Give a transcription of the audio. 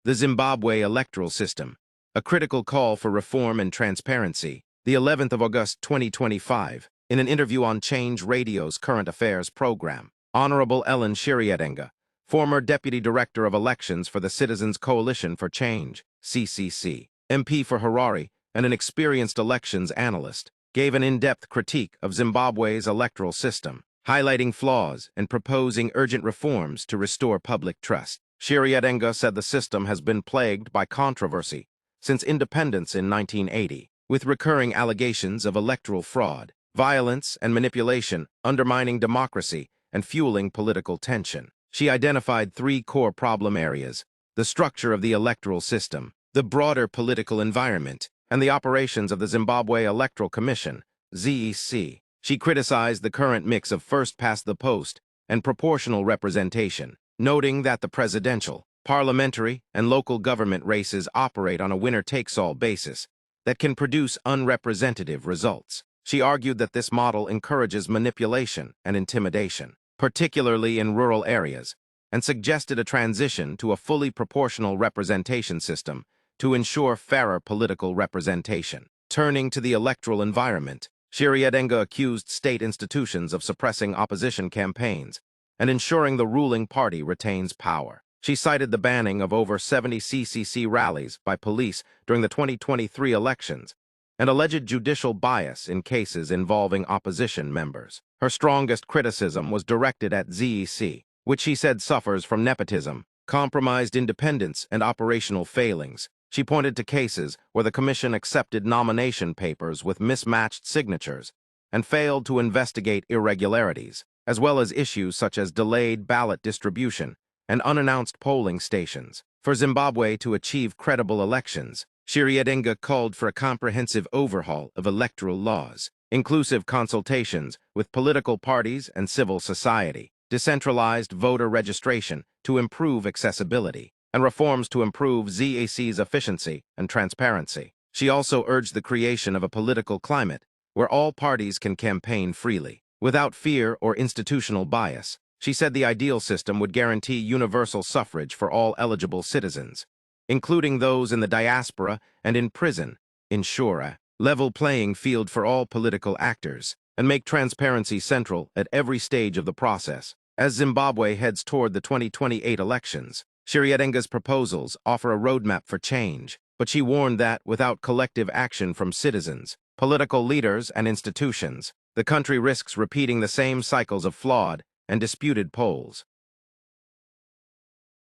The Zimbabwe electoral system, a critical call for reform and transparency. The 11th of August 2025, in an interview on Change Radio's Current Affairs program, Honorable Ellen Shiryadenga, former Deputy Director of Elections for the Citizens Coalition for Change, CCC, MP for Harare, and an experienced elections analyst, gave an in-depth critique of Zimbabwe's electoral system, highlighting flaws and proposing urgent reforms to restore public trust. Shiryadenga said the system has been plagued by controversy since independence in 1980, with recurring allegations of electoral fraud, violence, and manipulation, undermining democracy and fueling political tension. She identified three core problem areas: the structure of the electoral system, the broader political environment, and the operations of the Zimbabwe Electoral Commission, ZEC. She criticized the current mix of first-past-the-post and proportional representation, noting that the presidential, parliamentary, and local government races operate on a winner-takes-all basis that can produce unrepresentative results. She argued that this model encourages manipulation and intimidation, particularly in rural areas, and suggested a transition to a fully proportional representation system to ensure fairer political representation. Turning to the electoral environment, Shiryadenga accused state institutions of suppressing opposition campaigns and ensuring the ruling party retains power. She cited the banning of over 70 CCC rallies by police during the 2023 elections and alleged judicial bias in cases involving opposition members. Her strongest criticism was directed at ZEC, which she said suffers from nepotism, compromised independence, and operational failings. She pointed to cases where the commission accepted nomination papers with mismatched signatures and failed to investigate irregularities, as well as issues such as delayed ballot distribution and unannounced polling stations. For Zimbabwe to achieve credible elections, Shiryadenga called for a comprehensive overhaul of electoral laws, inclusive consultations with political parties and civil society, decentralized voter registration to improve accessibility, and reforms to improve ZEC's efficiency and transparency. She also urged the creation of a political climate where all parties can campaign freely, without fear or institutional bias. She said the ideal system would guarantee universal suffrage for all eligible citizens, including those in the diaspora and in prison, ensure a level playing field for all political actors, and make transparency central at every stage of the process. As Zimbabwe heads toward the 2028 elections, Shiryadenga's proposals offer a roadmap for change, but she warned that without collective action from citizens, political leaders, and institutions, the country risks repeating the same cycles of flawed and disputed polls.